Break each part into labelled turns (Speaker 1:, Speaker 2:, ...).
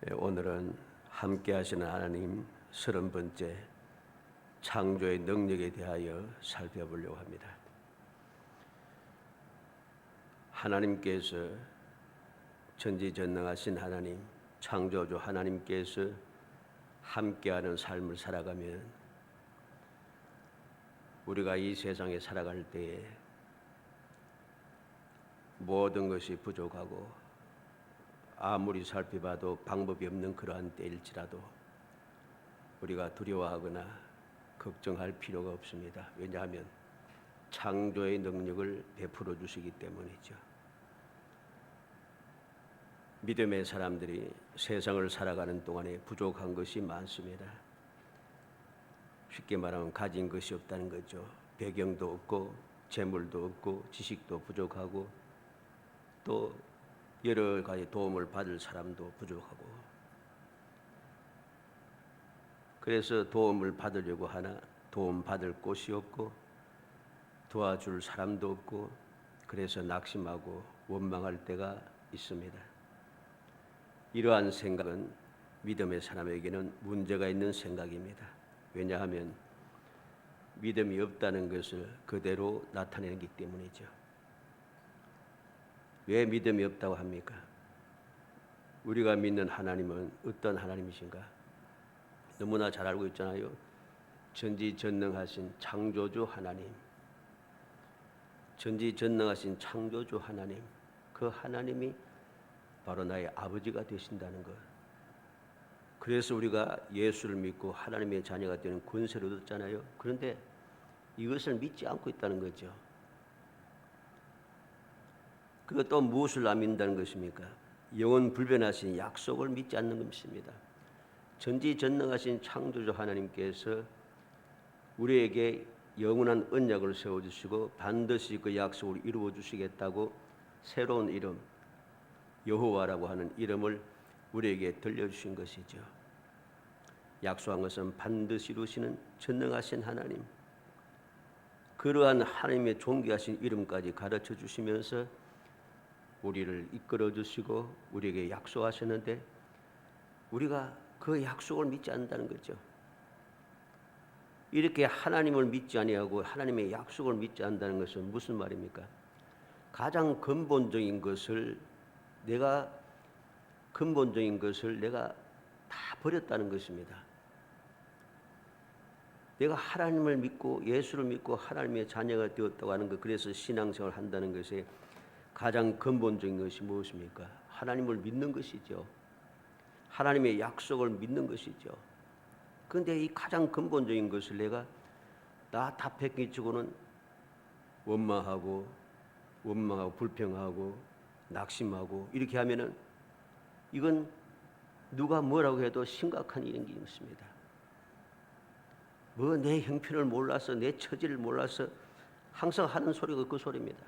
Speaker 1: 오늘은 함께 하시는 하나님 30번째 창조의 능력에 대하여 살펴보려고 합니다. 하나님께서 전지전능하신 하나님, 창조주 하나님께서 함께하는 삶을 살아가면 우리가 이 세상에 살아갈 때에 모든 것이 부족하고 아무리 살펴봐도 방법이 없는 그러한 때일지라도 우리가 두려워하거나 걱정할 필요가 없습니다. 왜냐하면 창조의 능력을 베풀어 주시기 때문이죠. 믿음의 사람들이 세상을 살아가는 동안에 부족한 것이 많습니다. 쉽게 말하면 가진 것이 없다는 거죠. 배경도 없고 재물도 없고 지식도 부족하고 또 여러 가지 도움을 받을 사람도 부족하고, 그래서 도움을 받으려고 하나 도움 받을 곳이 없고 도와줄 사람도 없고, 그래서 낙심하고 원망할 때가 있습니다. 이러한 생각은 믿음의 사람에게는 문제가 있는 생각입니다. 왜냐하면 믿음이 없다는 것을 그대로 나타내기 때문이죠. 왜 믿음이 없다고 합니까? 우리가 믿는 하나님은 어떤 하나님이신가? 너무나 잘 알고 있잖아요. 전지전능하신 창조주 하나님, 전지전능하신 창조주 하나님, 그 하나님이 바로 나의 아버지가 되신다는 것. 그래서 우리가 예수를 믿고 하나님의 자녀가 되는 권세를 얻었잖아요. 그런데 이것을 믿지 않고 있다는 거죠. 그것도 무엇을 안 믿는다는 것입니까? 영원 불변하신 약속을 믿지 않는 것입니다. 전지전능하신 창조주 하나님께서 우리에게 영원한 언약을 세워주시고 반드시 그 약속을 이루어 주시겠다고 새로운 이름 여호와라고 하는 이름을 우리에게 들려주신 것이죠. 약속한 것은 반드시 이루시는 전능하신 하나님, 그러한 하나님의 존귀하신 이름까지 가르쳐 주시면서 우리를 이끌어 주시고 우리에게 약속하셨는데 우리가 그 약속을 믿지 않는다는 거죠. 이렇게 하나님을 믿지 아니하고 하나님의 약속을 믿지 않는다는 것은 무슨 말입니까? 가장 근본적인 것을 내가 다 버렸다는 것입니다. 내가 하나님을 믿고 예수를 믿고 하나님의 자녀가 되었다고 하는 것, 그래서 신앙생활을 한다는 것에 가장 근본적인 것이 무엇입니까? 하나님을 믿는 것이죠. 하나님의 약속을 믿는 것이죠. 그런데 이 가장 근본적인 것을 내가 나 다 뺏기치고는 원망하고 불평하고 낙심하고 이렇게 하면은 이건 누가 뭐라고 해도 심각한 일인 것입니다. 뭐 내 형편을 몰라서 내 처지를 몰라서 항상 하는 소리가 그 소리입니다.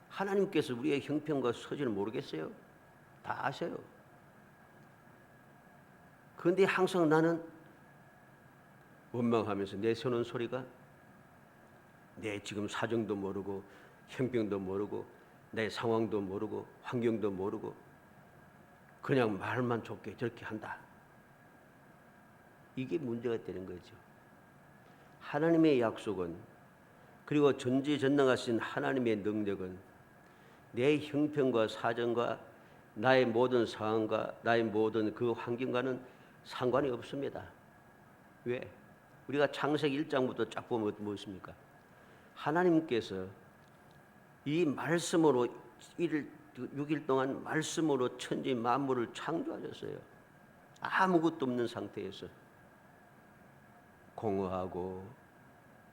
Speaker 1: 하나님께서 우리의 형편과 처지를 모르겠어요? 다 아세요. 그런데 항상 나는 원망하면서 내세우는 소리가 내 지금 사정도 모르고 형편도 모르고 내 상황도 모르고 환경도 모르고 그냥 말만 좋게 저렇게 한다. 이게 문제가 되는 거죠. 하나님의 약속은, 그리고 전지전능하신 하나님의 능력은 내 형편과 사정과 나의 모든 상황과 나의 모든 그 환경과는 상관이 없습니다. 왜? 우리가 창세기 1장부터 쫙 보면 무엇입니까? 하나님께서 이 말씀으로 6일 동안 말씀으로 천지 만물을 창조하셨어요. 아무것도 없는 상태에서 공허하고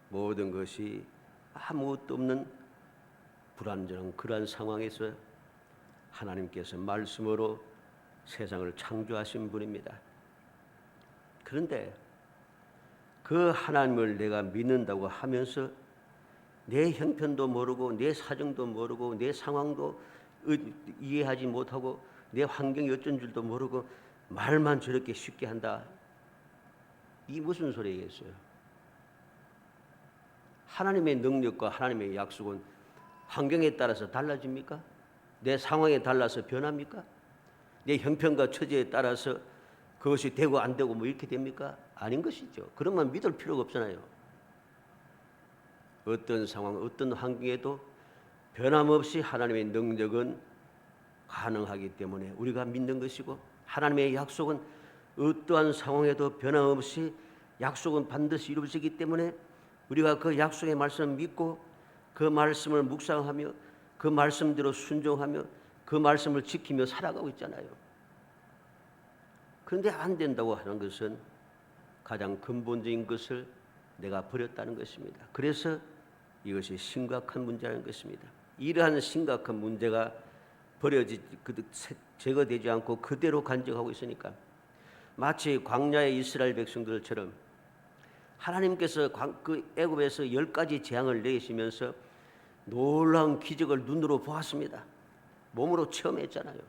Speaker 1: 모든 것이 아무것도 없는 불완전한 그러한 상황에서 하나님께서 말씀으로 세상을 창조하신 분입니다. 그런데 그 하나님을 내가 믿는다고 하면서 내 형편도 모르고 내 사정도 모르고 내 상황도 이해하지 못하고 내 환경이 어쩐 줄도 모르고 말만 저렇게 쉽게 한다. 이 무슨 소리겠어요? 하나님의 능력과 하나님의 약속은 환경에 따라서 달라집니까? 내 상황에 달라서 변합니까? 내 형편과 처지에 따라서 그것이 되고 안 되고 뭐 이렇게 됩니까? 아닌 것이죠. 그러면 믿을 필요가 없잖아요. 어떤 상황, 어떤 환경에도 변함없이 하나님의 능력은 가능하기 때문에 우리가 믿는 것이고, 하나님의 약속은 어떠한 상황에도 변함없이 약속은 반드시 이루어지기 때문에 우리가 그 약속의 말씀을 믿고 그 말씀을 묵상하며 그 말씀대로 순종하며 그 말씀을 지키며 살아가고 있잖아요. 그런데 안 된다고 하는 것은 가장 근본적인 것을 내가 버렸다는 것입니다. 그래서 이것이 심각한 문제라는 것입니다. 이러한 심각한 문제가 제거되지 않고 그대로 간직하고 있으니까 마치 광야의 이스라엘 백성들처럼 하나님께서 그 애굽에서 10가지 재앙을 내리시면서 놀라운 기적을 눈으로 보았습니다. 몸으로 체험했잖아요.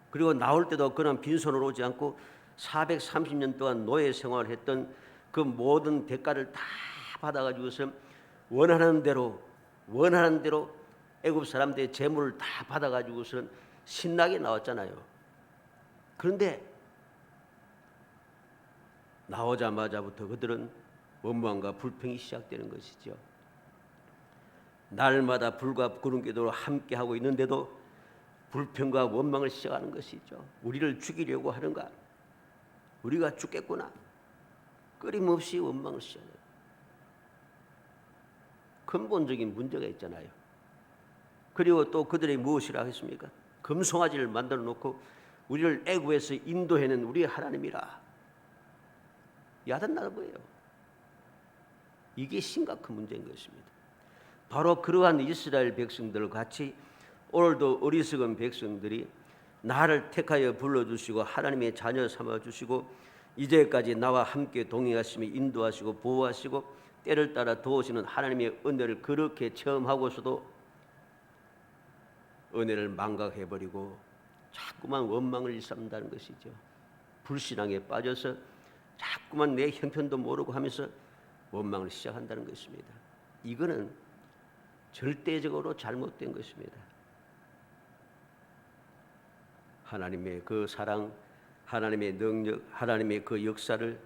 Speaker 1: 그리고 나올 때도 그냥 빈손으로 오지 않고 430년 동안 노예 생활을 했던 그 모든 대가를 다 받아가지고서 원하는 대로 애굽 사람들의 재물을 다 받아가지고서 신나게 나왔잖아요. 그런데 나오자마자부터 그들은 원망과 불평이 시작되는 것이죠. 날마다 불과 구름 기도로 함께하고 있는데도 불평과 원망을 시작하는 것이죠. 우리를 죽이려고 하는가? 우리가 죽겠구나. 끊임없이 원망을 시작해요. 근본적인 문제가 있잖아요. 그리고 또 그들이 무엇이라 했습니까? 금송아지를 만들어 놓고 우리를 애굽에서 인도해낸 우리의 하나님이라 야단나는 거예요. 이게 심각한 문제인 것입니다. 바로 그러한 이스라엘 백성들 같이 오늘도 어리석은 백성들이 나를 택하여 불러주시고 하나님의 자녀 삼아주시고 이제까지 나와 함께 동행하시며 인도하시고 보호하시고 때를 따라 도우시는 하나님의 은혜를 그렇게 체험하고서도 은혜를 망각해버리고 자꾸만 원망을 일삼는다는 것이죠. 불신앙에 빠져서 자꾸만 내 형편도 모르고 하면서 원망을 시작한다는 것입니다. 이거는 절대적으로 잘못된 것입니다. 하나님의 그 사랑, 하나님의 능력, 하나님의 그 역사를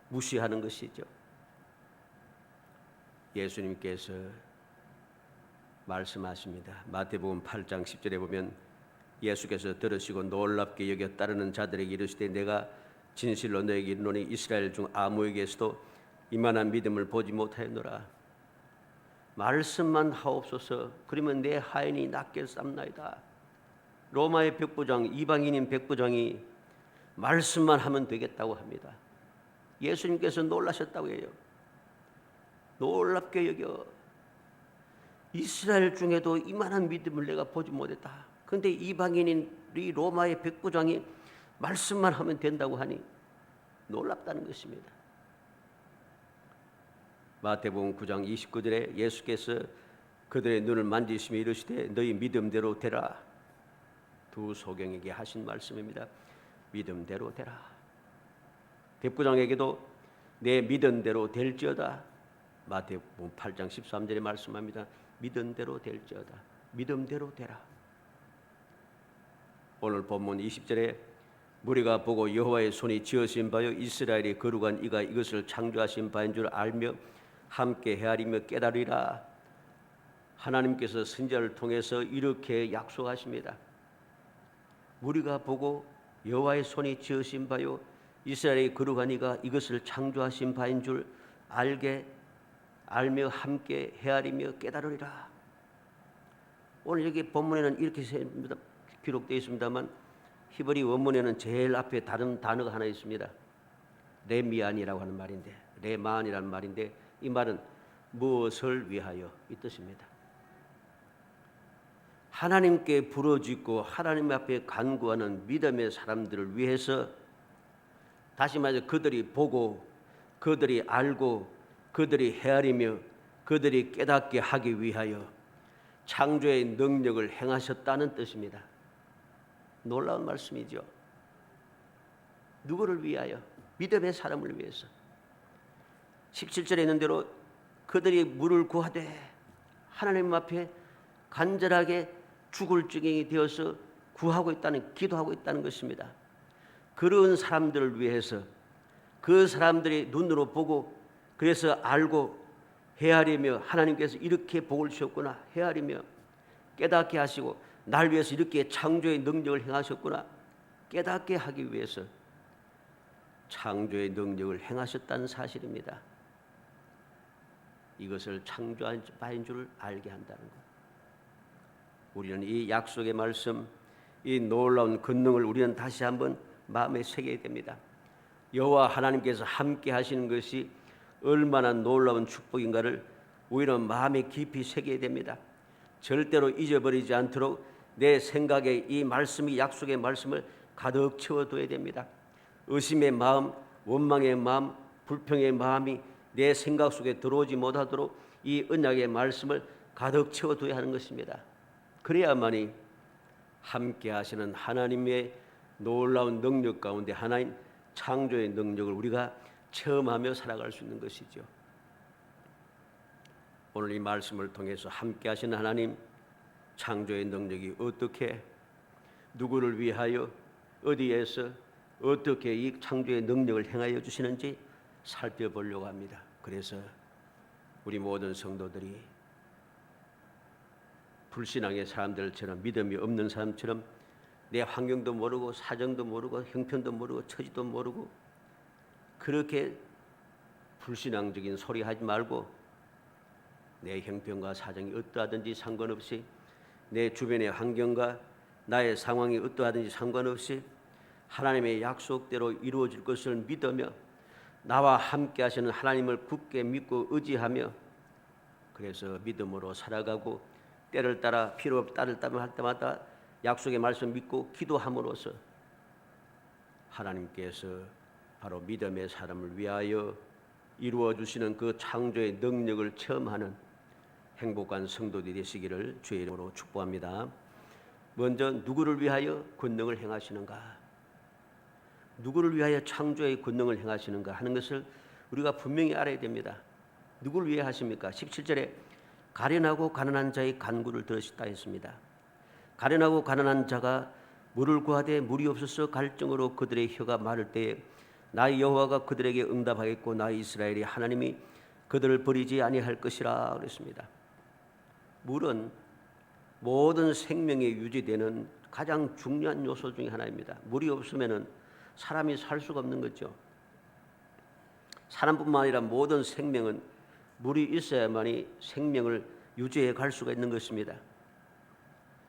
Speaker 1: 무시하는 것이죠. 예수님께서 말씀하십니다. 마태복음 8장 10절에 보면 예수께서 들으시고 놀랍게 여겨 따르는 자들에게 이르시되 내가 진실로 너에게 이르노니 이스라엘 중 아무에게서도 이만한 믿음을 보지 못하였노라. 말씀만 하옵소서. 그러면 내 하인이 낫게 쌈나이다. 로마의 백부장, 이방인인 백부장이 말씀만 하면 되겠다고 합니다. 예수님께서 놀라셨다고 해요. 놀랍게 여겨 이스라엘 중에도 이만한 믿음을 내가 보지 못했다. 그런데 이방인인 이 로마의 백부장이 말씀만 하면 된다고 하니 놀랍다는 것입니다. 마태복음 9장 29절에 예수께서 그들의 눈을 만지시며 이르시되 너희 믿음대로 되라. 두 소경에게 하신 말씀입니다. 믿음대로 되라. 백부장에게도 내 믿음대로 될지어다. 마태복음 8장 13절에 말씀합니다. 믿음대로 될지어다. 믿음대로 되라. 오늘 본문 20절에 무리가 보고 여호와의 손이 지으신 바요 이스라엘이 거룩한 이가 이것을 창조하신 바인 줄 알며 함께 헤아리며 깨달으리라. 하나님께서 선지자를 통해서 이렇게 약속하십니다. 무리가 보고 여호와의 손이 지으신 바요 이스라엘의 거룩한 이가 이것을 창조하신 바인 줄 알며 함께 헤아리며 깨달으리라. 오늘 여기 본문에는 이렇게 기록되어 있습니다만 히브리 원문에는 제일 앞에 다른 단어가 하나 있습니다. 레미안이라고 하는 말인데, 레만이라는 말인데 이 말은 무엇을 위하여 이 뜻입니다. 하나님께 부르짖고 하나님 앞에 간구하는 믿음의 사람들을 위해서, 다시 말해서 그들이 보고 그들이 알고 그들이 헤아리며 그들이 깨닫게 하기 위하여 창조의 능력을 행하셨다는 뜻입니다. 놀라운 말씀이죠. 누구를 위하여? 믿음의 사람을 위해서. 17절에 있는 대로 그들이 물을 구하되 하나님 앞에 간절하게 죽을 지경이 되어서 구하고 있다는, 기도하고 있다는 것입니다. 그런 사람들을 위해서 그 사람들이 눈으로 보고 그래서 알고 헤아리며 하나님께서 이렇게 복을 주셨구나 헤아리며 깨닫게 하시고 날 위해서 이렇게 창조의 능력을 행하셨구나 깨닫게 하기 위해서 창조의 능력을 행하셨다는 사실입니다. 이것을 창조한 바인 줄을 알게 한다는 것. 우리는 이 약속의 말씀, 이 놀라운 권능을 우리는 다시 한번 마음에 새겨야 됩니다. 여호와 하나님께서 함께 하시는 것이 얼마나 놀라운 축복인가를 우리는 마음에 깊이 새겨야 됩니다. 절대로 잊어버리지 않도록 내 생각에 이 말씀이 약속의 말씀을 가득 채워둬야 됩니다. 의심의 마음, 원망의 마음, 불평의 마음이 내 생각 속에 들어오지 못하도록 이 언약의 말씀을 가득 채워둬야 하는 것입니다. 그래야만이 함께 하시는 하나님의 놀라운 능력 가운데 하나인 창조의 능력을 우리가 체험하며 살아갈 수 있는 것이죠. 오늘 이 말씀을 통해서 함께 하시는 하나님 창조의 능력이 어떻게 누구를 위하여 어디에서 어떻게 이 창조의 능력을 행하여 주시는지 살펴보려고 합니다. 그래서 우리 모든 성도들이 불신앙의 사람들처럼 믿음이 없는 사람처럼 내 환경도 모르고 사정도 모르고 형편도 모르고 처지도 모르고 그렇게 불신앙적인 소리 하지 말고 내 형편과 사정이 어떠하든지 상관없이 내 주변의 환경과 나의 상황이 어떠하든지 상관없이 하나님의 약속대로 이루어질 것을 믿으며 나와 함께 하시는 하나님을 굳게 믿고 의지하며 그래서 믿음으로 살아가고 때를 따라 필요 따를 따라 할 때마다 약속의 말씀 믿고 기도함으로써 하나님께서 바로 믿음의 사람을 위하여 이루어 주시는 그 창조의 능력을 체험하는 행복한 성도들이 되시기를 주의 이름으로 축복합니다. 먼저 누구를 위하여 권능을 행하시는가? 누구를 위하여 창조의 권능을 행하시는가 하는 것을 우리가 분명히 알아야 됩니다. 누구를 위해 하십니까? 17절에 가련하고 가난한 자의 간구를 들으셨다 했습니다. 가련하고 가난한 자가 물을 구하되 물이 없어서 갈증으로 그들의 혀가 마를 때에 나의 여호와가 그들에게 응답하겠고 나의 이스라엘이 하나님이 그들을 버리지 아니할 것이라 그랬습니다. 물은 모든 생명에 유지되는 가장 중요한 요소 중에 하나입니다. 물이 없으면은 사람이 살 수가 없는 거죠. 사람뿐만 아니라 모든 생명은 물이 있어야만이 생명을 유지해 갈 수가 있는 것입니다.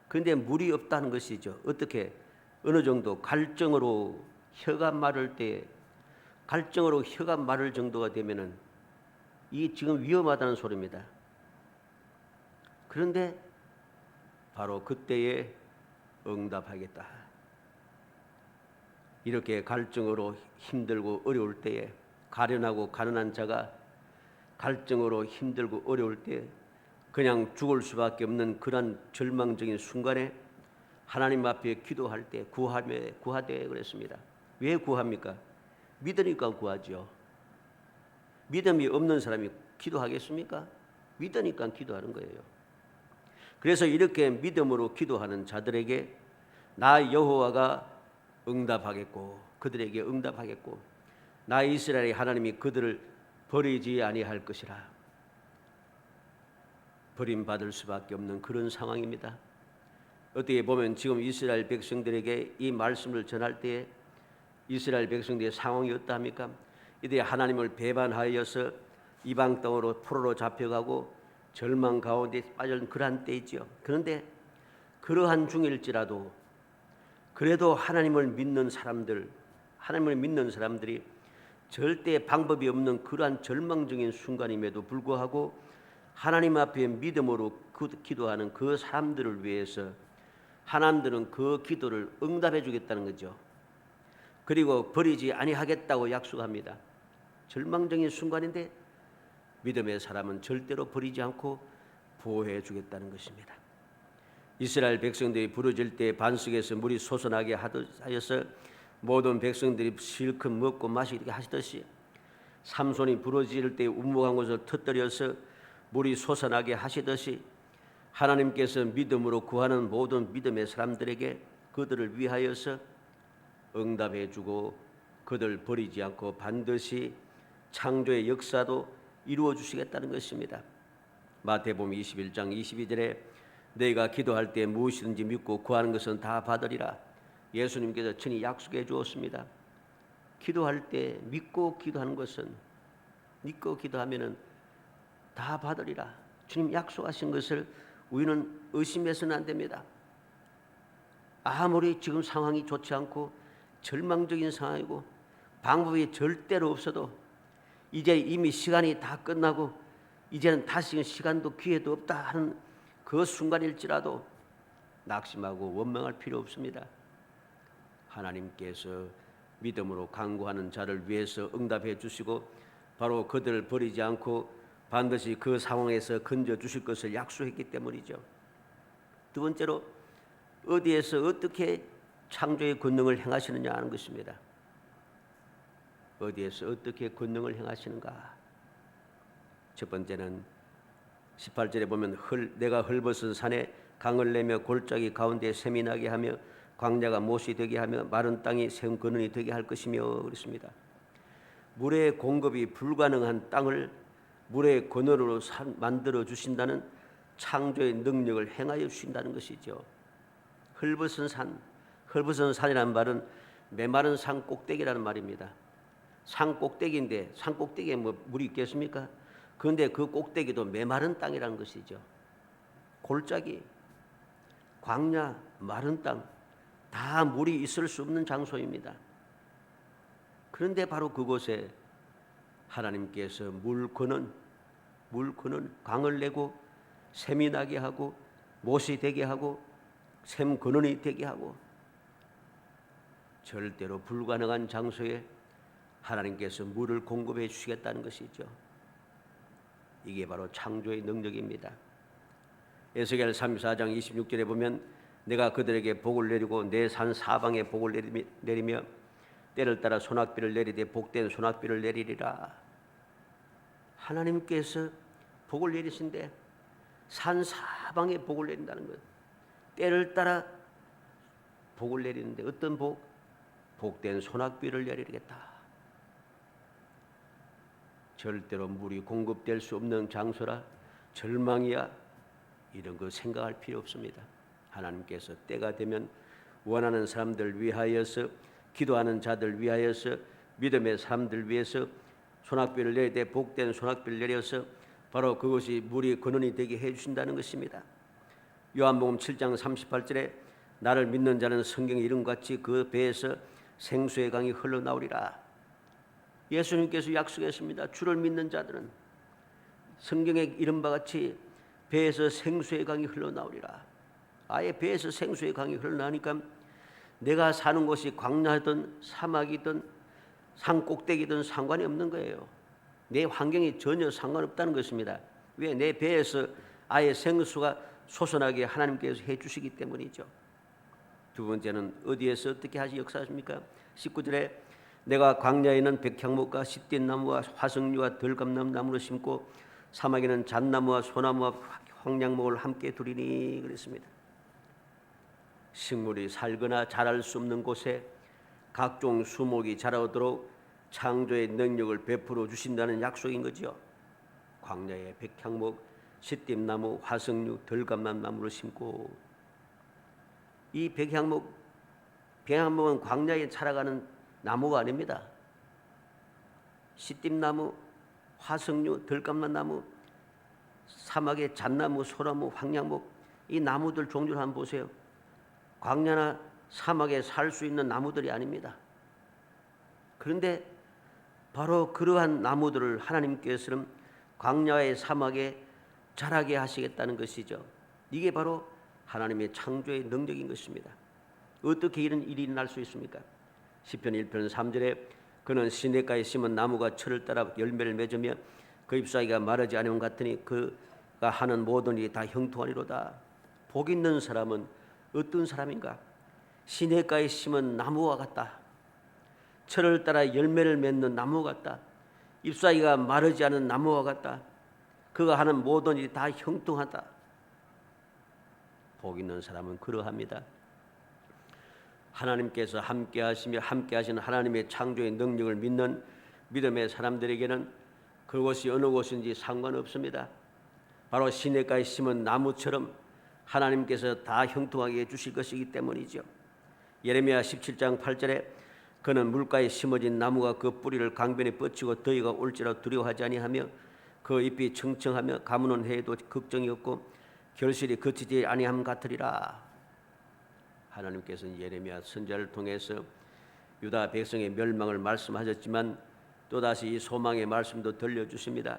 Speaker 1: 그런데 물이 없다는 것이죠. 어떻게 어느 정도 갈증으로 혀가 마를 때 갈증으로 혀가 마를 정도가 되면은 이 지금 위험하다는 소리입니다. 그런데 바로 그때에 응답하겠다. 이렇게 갈증으로 힘들고 어려울 때에 가련하고 가난한 자가 갈증으로 힘들고 어려울 때 그냥 죽을 수밖에 없는 그런 절망적인 순간에 하나님 앞에 기도할 때 구하되 그랬습니다. 왜 구합니까? 믿으니까 구하죠. 믿음이 없는 사람이 기도하겠습니까? 믿으니까 기도하는 거예요. 그래서 이렇게 믿음으로 기도하는 자들에게 나 여호와가 응답하겠고 그들에게 응답하겠고 나 이스라엘의 하나님이 그들을 버리지 아니할 것이라. 버림받을 수밖에 없는 그런 상황입니다. 어떻게 보면 지금 이스라엘 백성들에게 이 말씀을 전할 때에 이스라엘 백성들의 상황이 어떠합니까? 이들이 하나님을 배반하여서 이방 땅으로 포로로 잡혀가고 절망 가운데 빠진 그러한 때이지요. 그런데 그러한 중일지라도 그래도 하나님을 믿는 사람들이 절대 방법이 없는 그러한 절망적인 순간임에도 불구하고 하나님 앞에 믿음으로 기도하는 그 사람들을 위해서 하나님들은 그 기도를 응답해 주겠다는 거죠. 그리고 버리지 아니하겠다고 약속합니다. 절망적인 순간인데 믿음의 사람은 절대로 버리지 않고 보호해 주겠다는 것입니다. 이스라엘 백성들이 부러질 때 반석에서 물이 솟아나게 하여서 모든 백성들이 실컷 먹고 마시게 하시듯이 삼손이 부러질 때 우묵한 곳을 터뜨려서 물이 솟아나게 하시듯이 하나님께서 믿음으로 구하는 모든 믿음의 사람들에게 그들을 위하여서 응답해 주고 그들 버리지 않고 반드시 창조의 역사도 이루어 주시겠다는 것입니다. 마태복음 21장 22절에 너희가 기도할 때 무엇이든지 믿고 구하는 것은 다 받으리라. 예수님께서 친히 약속해 주었습니다. 기도할 때 믿고 기도하는 것은, 믿고 기도하면은 다 받으리라. 주님 약속하신 것을 우리는 의심해서는 안 됩니다. 아무리 지금 상황이 좋지 않고 절망적인 상황이고 방법이 절대로 없어도 이제 이미 시간이 다 끝나고 이제는 다시 시간도 기회도 없다 하는 그 순간일지라도 낙심하고 원망할 필요 없습니다. 하나님께서 믿음으로 간구하는 자를 위해서 응답해 주시고 바로 그들을 버리지 않고 반드시 그 상황에서 건져 주실 것을 약속했기 때문이죠. 두 번째로 어디에서 어떻게 창조의 권능을 행하시느냐 하는 것입니다. 어디에서 어떻게 권능을 행하시는가? 첫 번째는 18절에 보면 내가 헐벗은 산에 강을 내며 골짜기 가운데 샘이 나게 하며 광야가 못이 되게 하며 마른 땅이 샘 근원이 되게 할 것이며 그랬습니다. 물의 공급이 불가능한 땅을 물의 근원으로 만들어 주신다는 창조의 능력을 행하여 주신다는 것이죠. 헐벗은 산이라는 말은 메마른 산 꼭대기라는 말입니다. 산 꼭대기인데 산 꼭대기에 뭐 물이 있겠습니까? 그런데 그 꼭대기도 메마른 땅이라는 것이죠. 골짜기, 광야, 마른 땅, 다 물이 있을 수 없는 장소입니다. 그런데 바로 그곳에 하나님께서 물 근원, 강을 내고 샘이 나게 하고 못이 되게 하고 샘 근원이 되게 하고 절대로 불가능한 장소에 하나님께서 물을 공급해 주시겠다는 것이죠. 이게 바로 창조의 능력입니다. 에스겔 34장 26절에 보면 내가 그들에게 복을 내리고 내 산 사방에 복을 내리며 때를 따라 소낙비를 내리되 복된 소낙비를 내리리라. 하나님께서 복을 내리신데 산 사방에 복을 내린다는 것. 때를 따라 복을 내리는데 어떤 복? 복된 소낙비를 내리겠다. 절대로 물이 공급될 수 없는 장소라 절망이야 이런 거 생각할 필요 없습니다. 하나님께서 때가 되면 원하는 사람들 위하여서 기도하는 자들 위하여서 믿음의 사람들 위해서 소낙비를 내리되 복된 소낙비를 내려서 바로 그것이 물이 근원이 되게 해주신다는 것입니다. 요한복음 7장 38절에 나를 믿는 자는 성경의 이름같이 그 배에서 생수의 강이 흘러나오리라. 예수님께서 약속했습니다. 주를 믿는 자들은 성경의 이름과 같이 배에서 생수의 강이 흘러나오리라. 아예 배에서 생수의 강이 흘러나오니까 내가 사는 곳이 광야든 사막이든 산 꼭대기든 상관이 없는 거예요. 내 환경이 전혀 상관없다는 것입니다. 왜? 내 배에서 아예 생수가 솟아나게 하나님께서 해주시기 때문이죠. 두 번째는 어디에서 어떻게 하시 역사하십니까? 19절에 내가 광야에는 백향목과 시띠나무와 화석류와 들감나무를 심고 사막에는 잣나무와 소나무와 황량목을 함께 두리니 그랬습니다. 식물이 살거나 자랄 수 없는 곳에 각종 수목이 자라오도록 창조의 능력을 베풀어 주신다는 약속인 거죠. 광야에 백향목, 시띠나무, 화석류, 들감나무를 심고 이 백향목은 광야에 자라가는 나무가 아닙니다. 시띠나무, 화석류, 들감나무, 사막의 잣나무, 소나무, 황량목 이 나무들 종류를 한번 보세요. 광야나 사막에 살 수 있는 나무들이 아닙니다. 그런데 바로 그러한 나무들을 하나님께서는 광야의 사막에 자라게 하시겠다는 것이죠. 이게 바로 하나님의 창조의 능력인 것입니다. 어떻게 이런 일이 일어날 수 있습니까? 시편 1편 3절에 그는 시냇가에 심은 나무가 철을 따라 열매를 맺으며 그 잎사귀가 마르지 않으면 같으니 그가 하는 모든 일이 다 형통하리로다. 복 있는 사람은 어떤 사람인가? 시냇가에 심은 나무와 같다. 철을 따라 열매를 맺는 나무 같다. 잎사귀가 마르지 않은 나무와 같다. 그가 하는 모든 일이 다 형통하다. 복 있는 사람은 그러합니다. 하나님께서 함께하시며 함께하시는 하나님의 창조의 능력을 믿는 믿음의 사람들에게는 그곳이 어느 곳인지 상관없습니다. 바로 시냇가에 심은 나무처럼 하나님께서 다 형통하게 해주실 것이기 때문이죠. 예레미야 17장 8절에 그는 물가에 심어진 나무가 그 뿌리를 강변에 뻗치고 더위가 올지라도 두려워하지 아니하며 그 잎이 청청하며 가무는 해에도 걱정이 없고 결실이 그치지 아니함 같으리라. 하나님께서는 예레미야 선지자를 통해서 유다 백성의 멸망을 말씀하셨지만 또다시 이 소망의 말씀도 들려주십니다.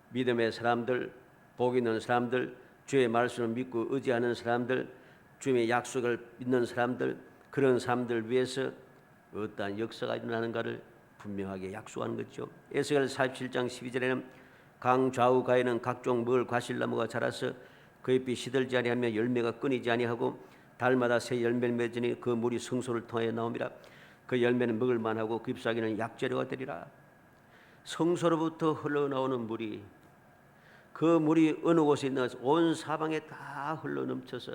Speaker 1: 믿음의 사람들, 복 있는 사람들, 주의 말씀을 믿고 의지하는 사람들, 주의 약속을 믿는 사람들, 그런 사람들 위해서 어떠한 역사가 일어나는가를 분명하게 약속하는 거죠. 에스겔 47장 12절에는 강 좌우 가에는 각종 먹을 과실나무가 자라서 그 잎이 시들지 아니하며 열매가 끊이지 아니하고 달마다 새 열매를 맺으니 그 물이 성소를 통하여 나옵니다. 그 열매는 먹을 만하고 그 잎사귀는 약재료가 되리라. 성소로부터 흘러나오는 물이, 그 물이 어느 곳에 있나 온 사방에 다 흘러넘쳐서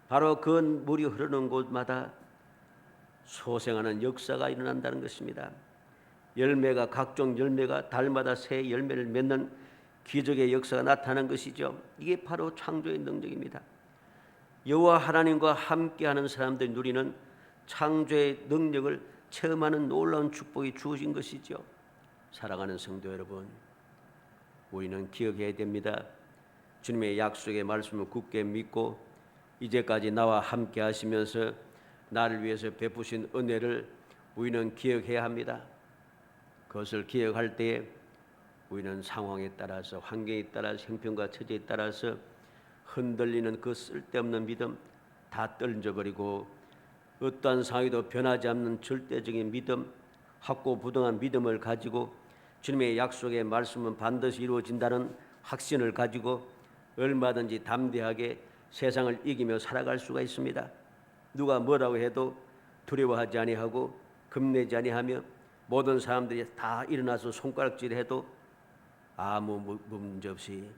Speaker 1: 바로 그 물이 흐르는 곳마다 소생하는 역사가 일어난다는 것입니다. 열매가, 각종 열매가 달마다 새 열매를 맺는 기적의 역사가 나타나는 것이죠. 이게 바로 창조의 능력입니다. 여호와 하나님과 함께하는 사람들이 누리는 창조의 능력을 체험하는 놀라운 축복이 주어진 것이죠. 사랑하는 성도 여러분, 우리는 기억해야 됩니다. 주님의 약속의 말씀을 굳게 믿고 이제까지 나와 함께 하시면서 나를 위해서 베푸신 은혜를 우리는 기억해야 합니다. 그것을 기억할 때에 우리는 상황에 따라서, 환경에 따라서, 형편과 처지에 따라서 흔들리는 그 쓸데없는 믿음 다 던져버리고 어떠한 상황에도 변하지 않는 절대적인 믿음, 확고부동한 믿음을 가지고 주님의 약속의 말씀은 반드시 이루어진다는 확신을 가지고 얼마든지 담대하게 세상을 이기며 살아갈 수가 있습니다. 누가 뭐라고 해도 두려워하지 아니하고 겁내지 아니하며 모든 사람들이 다 일어나서 손가락질해도 아무 문제 없이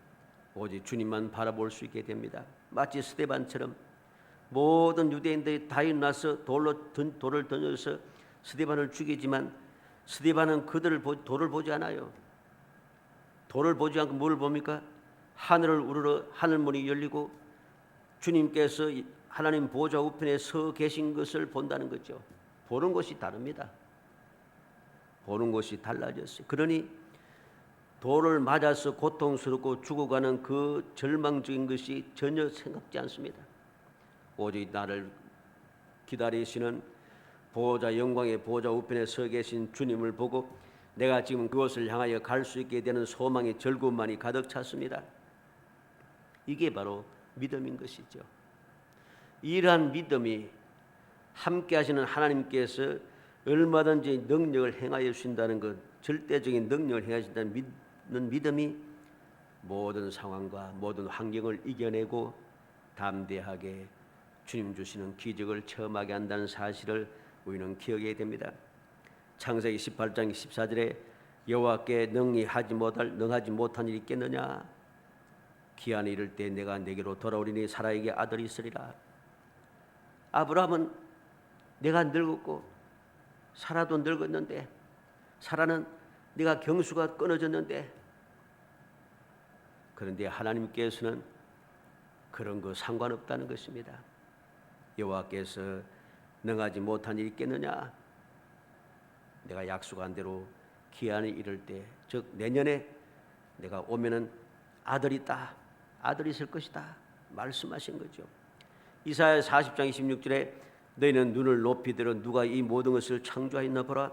Speaker 1: 오직 주님만 바라볼 수 있게 됩니다. 마치 스데반처럼 모든 유대인들이 다 일어나서 돌을 던져서 스데반을 죽이지만 스데반은 돌을 보지 않아요. 돌을 보지 않고 뭘 봅니까? 하늘을 우러러 하늘문이 열리고 주님께서 하나님 보좌 우편에 서 계신 것을 본다는 거죠. 보는 것이 다릅니다. 보는 것이 달라졌어요. 그러니 돌을 맞아서 고통스럽고 죽어가는 그 절망적인 것이 전혀 생각지 않습니다. 오직 나를 기다리시는 보호자, 영광의 보호자 우편에 서 계신 주님을 보고 내가 지금 그것을 향하여 갈 수 있게 되는 소망의 즐거움만이 가득 찼습니다. 이게 바로 믿음인 것이죠. 이러한 믿음이 함께 하시는 하나님께서 얼마든지 능력을 행하여 주신다는 것, 절대적인 능력을 행하여 주신다는 믿는 믿음이 모든 상황과 모든 환경을 이겨내고 담대하게 주님 주시는 기적을 체험하게 한다는 사실을 우리는 기억해야 됩니다. 창세기 18장 14절에 여호와께 능하지 못한 일이 있겠느냐? 기한이 이를 때 내가 내게로 돌아오리니 사라에게 아들이 있으리라. 아브라함은 내가 늙었고 사라도 늙었는데, 사라는 네가 경수가 끊어졌는데, 그런데 하나님께서는 그런 거 상관없다는 것입니다. 여호와께서 능하지 못한 일이 있겠느냐? 내가 약속한 대로 기한이 이를 때, 즉 내년에 내가 오면은 아들이 있다, 아들이 있을 것이다 말씀하신 거죠. 이사야 40장 26절에 너희는 눈을 높이 들어 누가 이 모든 것을 창조하였나 보라.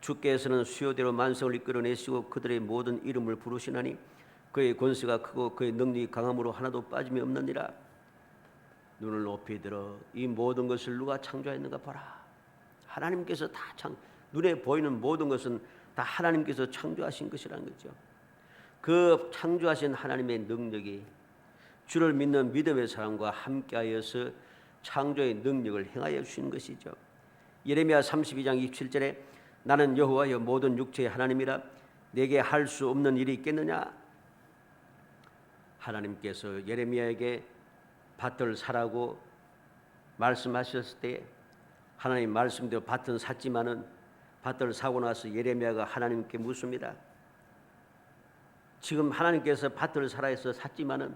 Speaker 1: 주께서는 수요대로 만성을 이끌어내시고 그들의 모든 이름을 부르시나니 그의 권세가 크고 그의 능력이 강함으로 하나도 빠짐이 없느니라. 눈을 높이 들어 이 모든 것을 누가 창조하였는가 보라. 하나님께서 다 눈에 보이는 모든 것은 다 하나님께서 창조하신 것이라는 거죠. 그 창조하신 하나님의 능력이 주를 믿는 믿음의 사람과 함께하여서 창조의 능력을 행하여 주신 것이죠. 예레미야 32장 27절에 나는 여호와여 모든 육체의 하나님이라 내게 할 수 없는 일이 있겠느냐? 하나님께서 예레미야에게 밭을 사라고 말씀하셨을 때 하나님 말씀대로 밭은 샀지만은 밭을 사고 나서 예레미야가 하나님께 묻습니다. 지금 하나님께서 밭을 살아서 샀지만은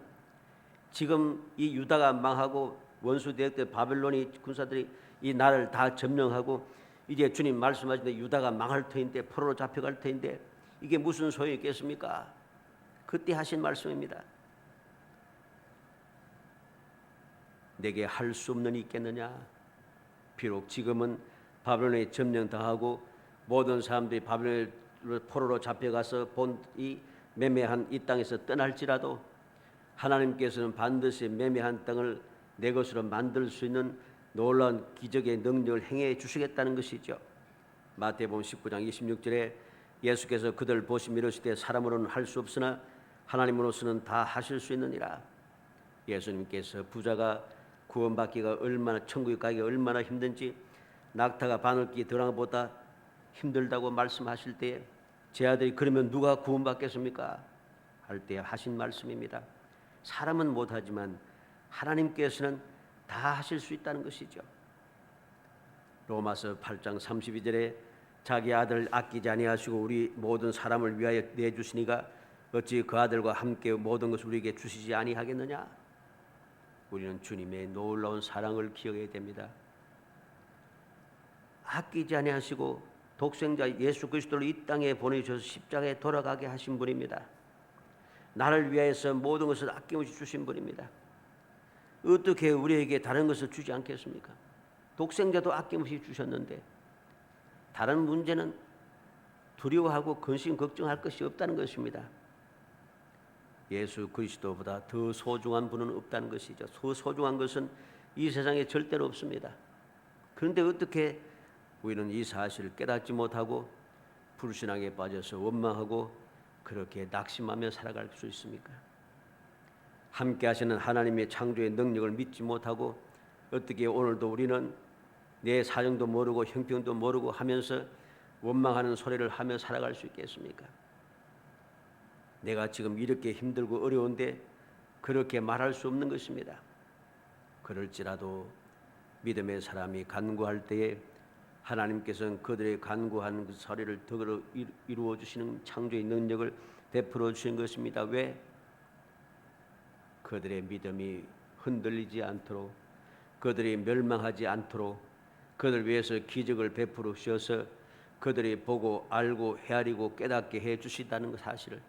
Speaker 1: 지금 이 유다가 망하고 원수 대적들 바벨론이 군사들이 이 나라를 다 점령하고 이제 주님 말씀하신 대 유다가 망할 터인데 포로로 잡혀갈 터인데 이게 무슨 소용이 있겠습니까? 그때 하신 말씀입니다. 내게 할 수 없는 이 있겠느냐? 비록 지금은 바벨론에 점령당하고 모든 사람들이 바벨론 포로로 잡혀가서 본 이 매매한 이 땅에서 떠날지라도 하나님께서는 반드시 매매한 땅을 내 것으로 만들 수 있는 놀라운 기적의 능력을 행해 주시겠다는 것이죠. 마태복음 19장 26절에 예수께서 그들 보시며 이르시되 사람으로는 할 수 없으나 하나님으로서는 다 하실 수 있느니라. 예수님께서 부자가 구원받기가 얼마나 천국에 가기가 얼마나 힘든지 낙타가 바늘기 드랑보다 힘들다고 말씀하실 때에 제 아들이 그러면 누가 구원받겠습니까? 할 때 하신 말씀입니다. 사람은 못하지만 하나님께서는 다 하실 수 있다는 것이죠. 로마서 8장 32절에 자기 아들 아끼지 아니하시고 우리 모든 사람을 위하여 내주시니가 어찌 그 아들과 함께 모든 것을 우리에게 주시지 아니하겠느냐. 우리는 주님의 놀라운 사랑을 기억해야 됩니다. 아끼지 아니하시고 독생자 예수 그리스도를 이 땅에 보내주셔서 십자가에 돌아가게 하신 분입니다. 나를 위하여서 모든 것을 아낌없이 주신 분입니다. 어떻게 우리에게 다른 것을 주지 않겠습니까? 독생자도 아낌없이 주셨는데 다른 문제는 두려워하고 근심 걱정할 것이 없다는 것입니다. 예수 그리스도보다 더 소중한 분은 없다는 것이죠. 더 소중한 것은 이 세상에 절대로 없습니다. 그런데 어떻게 우리는 이 사실을 깨닫지 못하고 불신앙에 빠져서 원망하고 그렇게 낙심하며 살아갈 수 있습니까? 함께 하시는 하나님의 창조의 능력을 믿지 못하고 어떻게 오늘도 우리는 내 사정도 모르고 형편도 모르고 하면서 원망하는 소리를 하며 살아갈 수 있겠습니까? 내가 지금 이렇게 힘들고 어려운데 그렇게 말할 수 없는 것입니다. 그럴지라도 믿음의 사람이 간구할 때에 하나님께서는 그들의 간구한 그 소리를 덕으로 이루어 주시는 창조의 능력을 베풀어 주신 것입니다. 왜? 그들의 믿음이 흔들리지 않도록, 그들이 멸망하지 않도록, 그들 위해서 기적을 베풀어 주셔서 그들이 보고 알고 헤아리고 깨닫게 해 주시다는 사실을,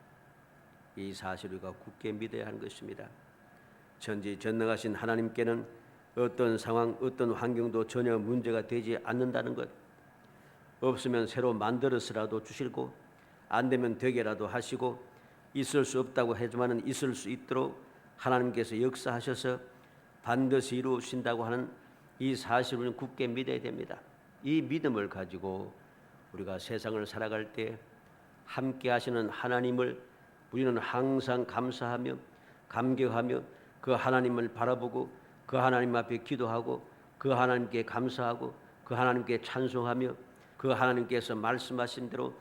Speaker 1: 이 사실을 우리가 굳게 믿어야 하는 것입니다. 전지전능하신 하나님께는 어떤 상황, 어떤 환경도 전혀 문제가 되지 않는다는 것, 없으면 새로 만들어서라도 주시고 안 되면 되게라도 하시고 있을 수 없다고 하지만은 있을 수 있도록 하나님께서 역사하셔서 반드시 이루신다고 하는 이 사실을 굳게 믿어야 됩니다. 이 믿음을 가지고 우리가 세상을 살아갈 때 함께 하시는 하나님을 우리는 항상 감사하며 감격하며 그 하나님을 바라보고 그 하나님 앞에 기도하고 그 하나님께 감사하고 그 하나님께 찬송하며 그 하나님께서 말씀하신 대로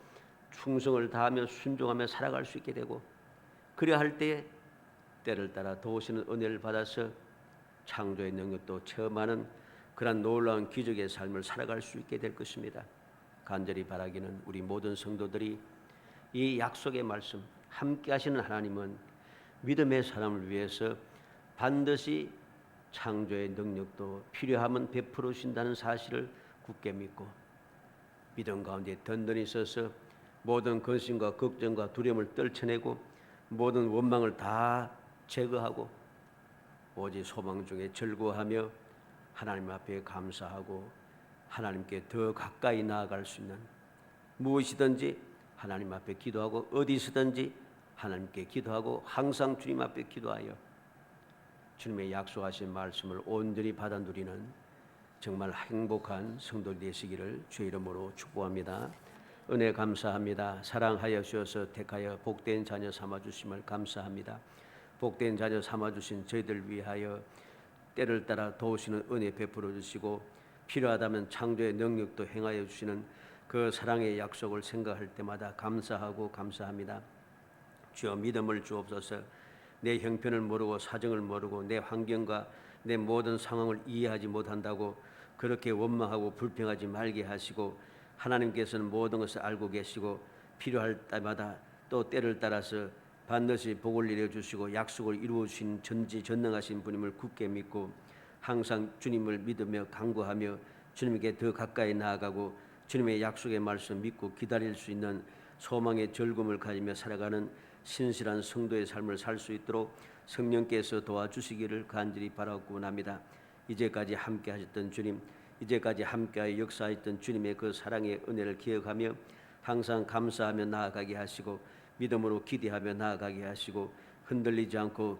Speaker 1: 충성을 다하며 순종하며 살아갈 수 있게 되고, 그래야 할 때에 때를 따라 도우시는 은혜를 받아서 창조의 능력도 체험하는 그런 놀라운 기적의 삶을 살아갈 수 있게 될 것입니다. 간절히 바라기는 우리 모든 성도들이 이 약속의 말씀, 함께 하시는 하나님은 믿음의 사람을 위해서 반드시 창조의 능력도 필요하면 베풀어 주신다는 사실을 굳게 믿고 믿음 가운데 든든히 서서 모든 근심과 걱정과 두려움을 떨쳐내고 모든 원망을 다 제거하고 오직 소망 중에 즐거워하며 하나님 앞에 감사하고 하나님께 더 가까이 나아갈 수 있는, 무엇이든지 하나님 앞에 기도하고 어디서든지 하나님께 기도하고 항상 주님 앞에 기도하여 주님의 약속하신 말씀을 온전히 받아 누리는 정말 행복한 성도 되시기를 주의 이름으로 축복합니다. 은혜 감사합니다. 사랑하여 주셔서 택하여 복된 자녀 삼아주심을 감사합니다. 복된 자녀 삼아주신 저희들 위하여 때를 따라 도우시는 은혜 베풀어 주시고 필요하다면 창조의 능력도 행하여 주시는 그 사랑의 약속을 생각할 때마다 감사하고 감사합니다. 주여 믿음을 주옵소서. 내 형편을 모르고 사정을 모르고 내 환경과 내 모든 상황을 이해하지 못한다고 그렇게 원망하고 불평하지 말게 하시고, 하나님께서는 모든 것을 알고 계시고 필요할 때마다 또 때를 따라서 반드시 복을 내려주시고 약속을 이루어주신 전지전능하신 분임을 굳게 믿고, 항상 주님을 믿으며 간구하며 주님께 더 가까이 나아가고 주님의 약속의 말씀 믿고 기다릴 수 있는 소망의 즐거움을 가지며 살아가는 신실한 성도의 삶을 살 수 있도록 성령께서 도와주시기를 간절히 바라고 합니다. 이제까지 함께 하셨던 주님, 이제까지 함께하여 역사했던 주님의 그 사랑의 은혜를 기억하며 항상 감사하며 나아가게 하시고 믿음으로 기대하며 나아가게 하시고 흔들리지 않고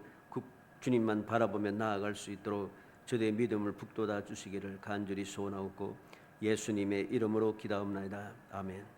Speaker 1: 주님만 바라보며 나아갈 수 있도록 저의 믿음을 북돋아 주시기를 간절히 소원하옵고 예수님의 이름으로 기도합니다. 아멘.